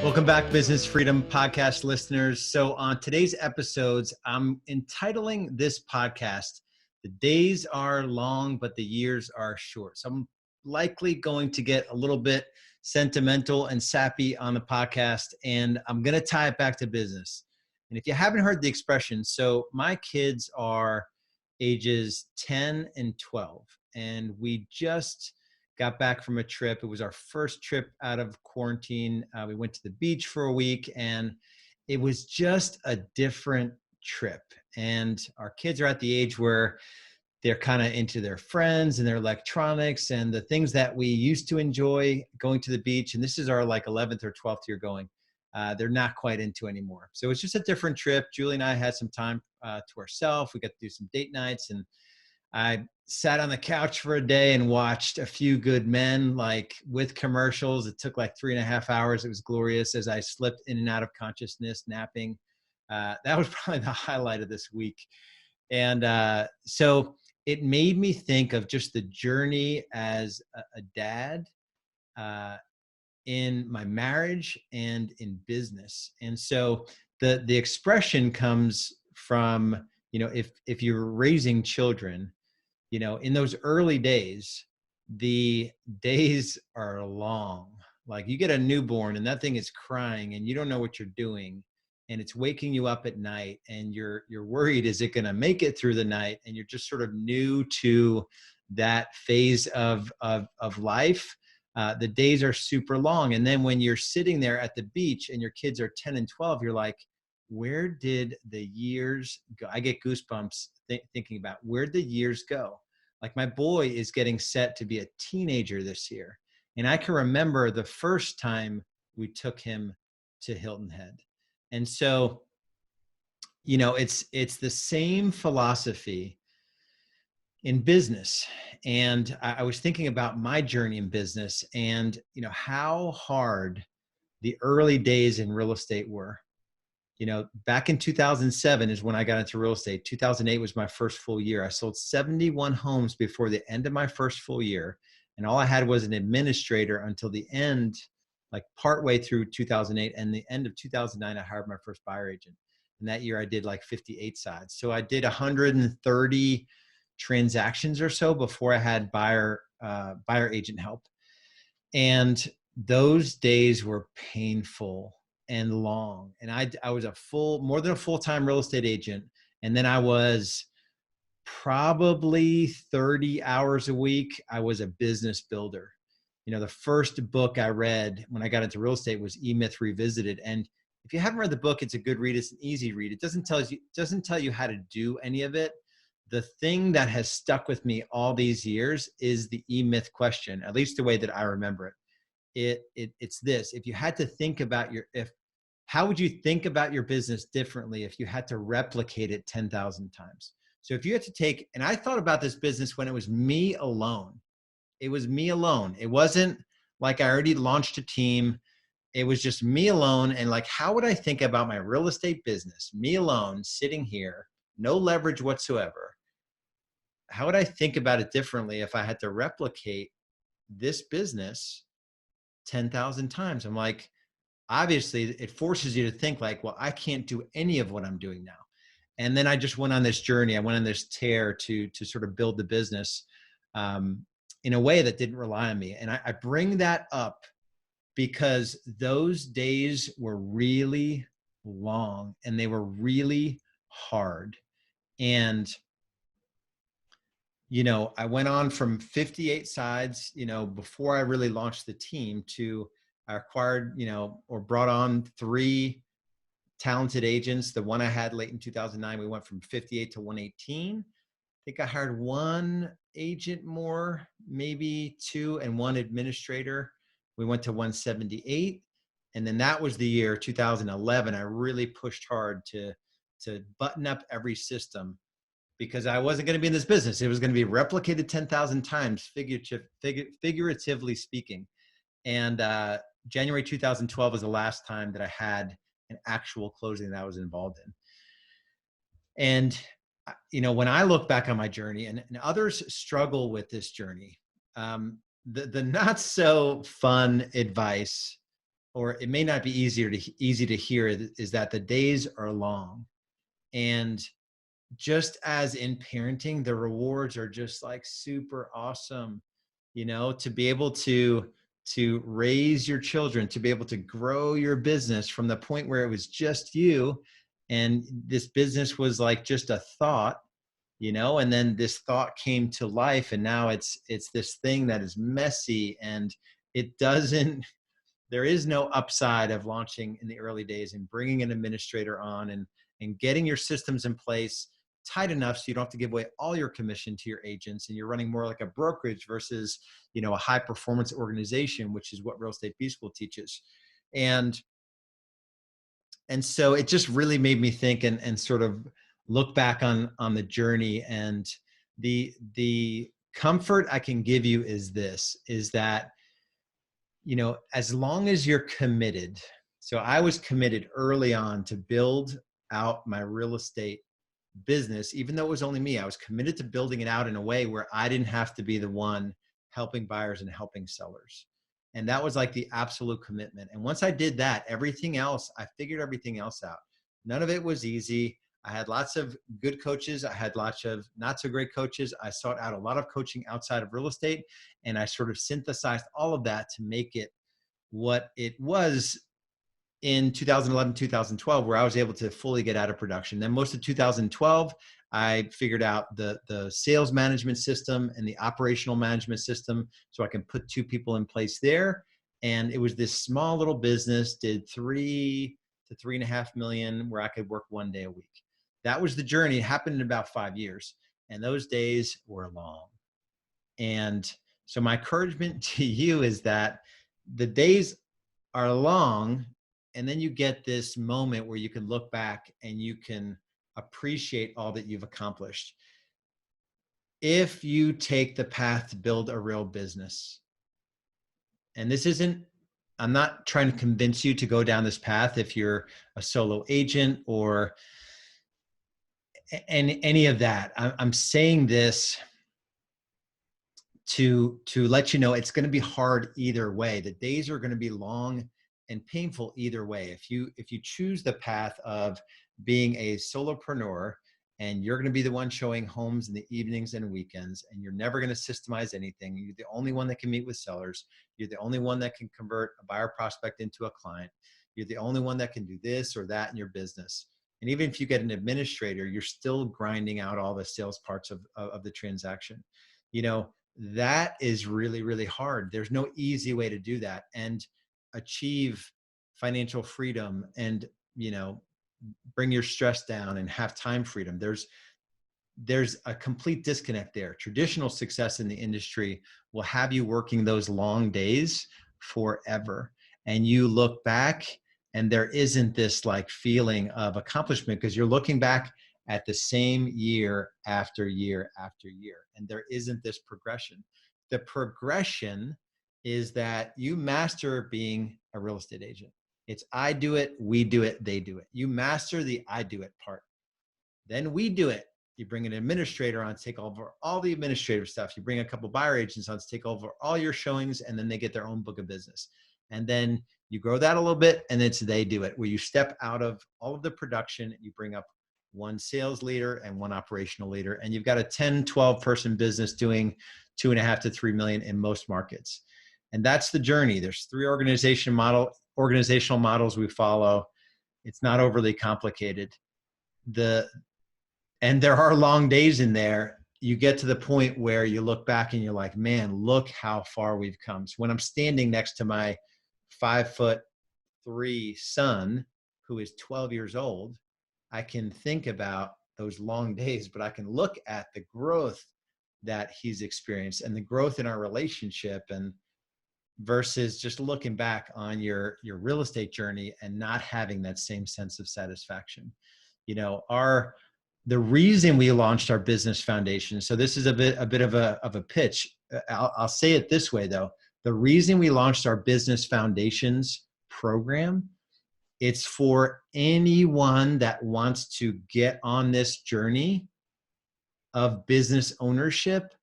Welcome back, Business Freedom Podcast listeners. So on today's episodes, I'm entitling this podcast, "The Days Are Long, but the Years Are Short." So I'm likely going to get a little bit sentimental and sappy on the podcast, and I'm going to tie it back to business. And if you haven't heard the expression, so my kids are ages 10 and 12, and we just got back from a trip. It was our first trip out of quarantine. We went to the beach for a week, and it was just a different trip. And our kids are at the age where they're kind of into their friends and their electronics and the things that we used to enjoy going to the beach. And this is our like 11th or 12th year going. They're not quite into anymore. So it's just a different trip. Julie and I had some time to ourselves. We got to do some date nights, and I sat on the couch for a day and watched A Few Good Men, like with commercials. It took like 3.5 hours. It was glorious as I slipped in and out of consciousness, napping. That was probably the highlight of this week. And so it made me think of just the journey as a dad in my marriage and in business. And so the expression comes from, if you're raising children, in those early days, the days are long. Like you get a newborn and that thing is crying and you don't know what you're doing, and it's waking you up at night, and you're worried, is it going to make it through the night? And you're just sort of new to that phase of life. The days are super long. And then when you're sitting there at the beach and your kids are 10 and 12, you're like, where did the years go? I get goosebumps thinking about where the years go. Like my boy is getting set to be a teenager this year. And I can remember the first time we took him to Hilton Head. And so, it's the same philosophy in business. And I was thinking about my journey in business and, how hard the early days in real estate were. Back in 2007 is when I got into real estate. 2008 was my first full year. I sold 71 homes before the end of my first full year. And all I had was an administrator until the end, like partway through 2008, and the end of 2009, I hired my first buyer agent. And that year I did like 58 sides. So I did 130 transactions or so before I had buyer agent help. And those days were painful and long. And I was more than a full-time real estate agent. And then I was probably 30 hours a week. I was a business builder. The first book I read when I got into real estate was E-Myth Revisited. And if you haven't read the book, it's a good read. It's an easy read. It doesn't tell you how to do any of it. The thing that has stuck with me all these years is the E-Myth question, at least the way that I remember it. It's this: if you had to think about how would you think about your business differently if you had to replicate it 10,000 times? So if you had to take, and I thought about this business when it was me alone. It was me alone. It wasn't like I already launched a team. It was just me alone. And like, how would I think about my real estate business? Me alone, sitting here, no leverage whatsoever. How would I think about it differently if I had to replicate this business 10,000 times? I'm like, obviously it forces you to think like, well, I can't do any of what I'm doing now. And then I just went on this journey. I went on this tear to sort of build the business in a way that didn't rely on me. And I bring that up because those days were really long and they were really hard. And I went on from 58 sides, before I really launched the team, to I acquired, or brought on 3 talented agents. The one I had late in 2009, we went from 58 to 118. I think I hired 1 agent more, maybe 2, and 1 administrator. We went to 178. And then that was the year 2011. I really pushed hard to button up every system, because I wasn't going to be in this business. It was going to be replicated 10,000 times, figuratively speaking. And January 2012 was the last time that I had an actual closing that I was involved in. And when I look back on my journey, and others struggle with this journey, the not so fun advice or it may not be easy to hear, is that the days are long. And just as in parenting, the rewards are just like super awesome, to be able to raise your children, to be able to grow your business from the point where it was just you, and this business was like just a thought, and then this thought came to life, and now it's this thing that is messy, and it doesn't there is no upside of launching in the early days and bringing an administrator on, and getting your systems in place tight enough so you don't have to give away all your commission to your agents, and you're running more like a brokerage versus a high performance organization, which is what Real Estate B School teaches. And so it just really made me think, and sort of look back on the journey. And the comfort I can give you is that as long as you're committed. So I was committed early on to build out my real estate business, even though it was only me. I was committed to building it out in a way where I didn't have to be the one helping buyers and helping sellers. And that was like the absolute commitment. And once I did that, I figured everything else out. None of it was easy. I had lots of good coaches. I had lots of not so great coaches. I sought out a lot of coaching outside of real estate, and I sort of synthesized all of that to make it what it was in 2011, 2012, where I was able to fully get out of production. Then most of 2012, I figured out the sales management system and the operational management system, so I can put two people in place there. And it was this small little business, did 3 to 3.5 million, where I could work 1 day a week. That was the journey. It happened in about 5 years, and those days were long. And so my encouragement to you is that the days are long, and then you get this moment where you can look back and you can appreciate all that you've accomplished. If you take the path to build a real business, and I'm not trying to convince you to go down this path if you're a solo agent or any of that. I'm saying this to let you know it's going to be hard either way. The days are going to be long and painful either way. If you choose the path of being a solopreneur, and you're going to be the one showing homes in the evenings and weekends, and you're never going to systemize anything, you're the only one that can meet with sellers, you're the only one that can convert a buyer prospect into a client, you're the only one that can do this or that in your business. And even if you get an administrator, you're still grinding out all the sales parts of the transaction. That is really, really hard. There's no easy way to do that and achieve financial freedom and, bring your stress down and have time freedom. There's a complete disconnect there. Traditional success in the industry will have you working those long days forever. And you look back and there isn't this like feeling of accomplishment, because you're looking back at the same year after year after year. And there isn't this progression. The progression is that you master being a real estate agent. It's I do it, we do it, they do it. You master the I do it part. Then we do it. You bring an administrator on to take over all the administrative stuff. You bring a couple buyer agents on to take over all your showings, and then they get their own book of business. And then you grow that a little bit, and it's they do it, where you step out of all of the production, you bring up one sales leader and one operational leader, and you've got a 10, 12 person business doing 2.5 to 3 million in most markets. And that's the journey. There's 3 organizational models we follow. It's not overly complicated. And there are long days in there. You get to the point where you look back and you're like, man, look how far we've come. So when I'm standing next to my 5'3" son, who is 12 years old, I can think about those long days, but I can look at the growth that he's experienced and the growth in our relationship, and versus just looking back on your real estate journey and not having that same sense of satisfaction. The reason we launched our business foundation. So this is a bit of a pitch. I'll say it this way though. The reason we launched our business foundations program, it's for anyone that wants to get on this journey of business ownership,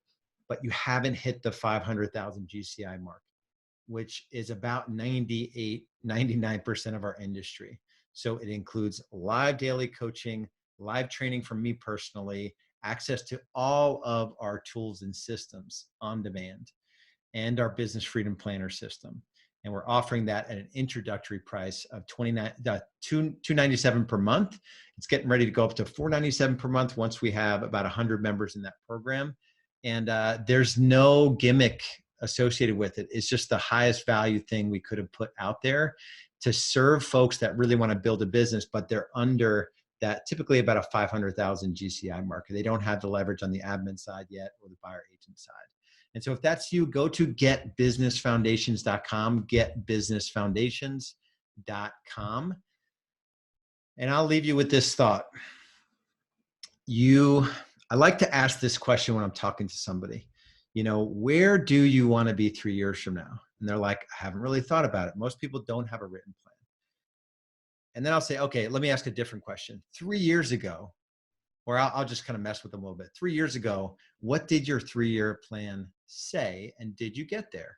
but you haven't hit the 500,000 GCI mark. which is about 99% of our industry. So it includes live daily coaching, live training from me personally, access to all of our tools and systems on demand, and our business freedom planner system. And we're offering that at an introductory price of $297 per month. It's getting ready to go up to $497 per month once we have about 100 members in that program. And there's no gimmick associated with it. It's just the highest value thing we could have put out there to serve folks that really want to build a business, but they're under that, typically about a 500,000 GCI market. They don't have the leverage on the admin side yet or the buyer agent side. And so if that's you, go to getbusinessfoundations.com, getbusinessfoundations.com. And I'll leave you with this thought. I like to ask this question when I'm talking to somebody, where do you want to be 3 years from now? And they're like, I haven't really thought about it. Most people don't have a written plan. And then I'll say, okay, let me ask a different question. 3 years ago, or I'll just kind of mess with them a little bit. 3 years ago, what did your 3-year plan say? And did you get there?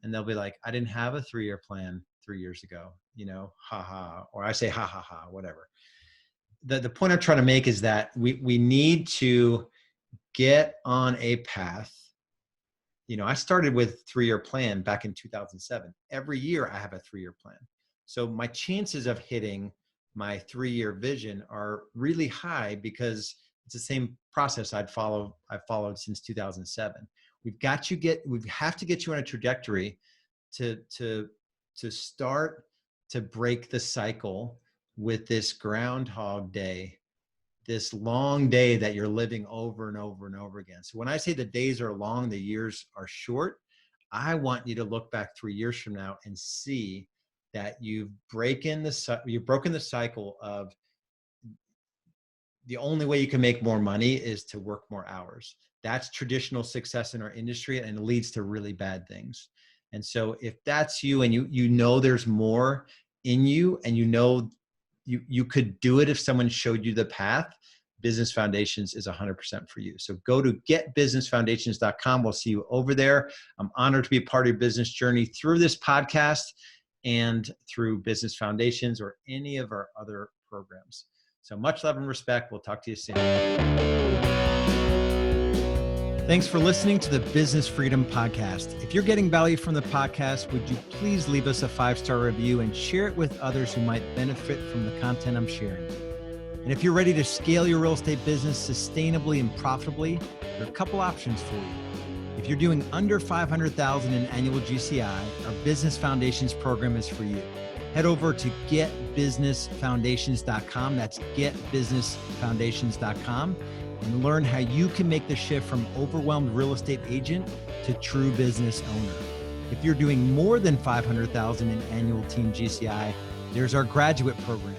And they'll be like, I didn't have a 3-year plan 3 years ago, ha ha, or I say, ha ha ha, whatever. The point I'm trying to make is that we need to get on a path. I started with 3-year plan back in 2007. Every year I have a 3-year plan. So my chances of hitting my 3-year vision are really high because it's the same process I've followed since 2007. We have to get you on a trajectory to start to break the cycle with this Groundhog Day, this long day that you're living over and over and over again. So when I say the days are long, the years are short, I want you to look back 3 years from now and see that you've broken the cycle of the only way you can make more money is to work more hours. That's traditional success in our industry, and it leads to really bad things. And so if that's you and you know there's more in you, and you could do it if someone showed you the path, Business Foundations is 100% for you. So go to getbusinessfoundations.com. We'll see you over there. I'm honored to be a part of your business journey through this podcast and through Business Foundations or any of our other programs. So much love and respect. We'll talk to you soon. Thanks for listening to the Business Freedom Podcast. If you're getting value from the podcast, would you please leave us a 5-star review and share it with others who might benefit from the content I'm sharing? And if you're ready to scale your real estate business sustainably and profitably, there are a couple options for you. If you're doing under $500,000 in annual GCI, our Business Foundations program is for you. Head over to getbusinessfoundations.com. That's getbusinessfoundations.com, and learn how you can make the shift from overwhelmed real estate agent to true business owner. If you're doing more than $500,000 in annual team GCI, there's our graduate program,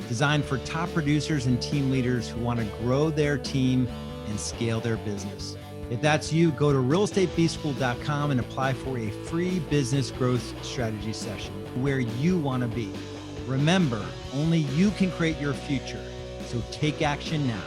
designed for top producers and team leaders who want to grow their team and scale their business. If that's you, go to realestatebschool.com and apply for a free business growth strategy session where you want to be. Remember, only you can create your future, so take action now.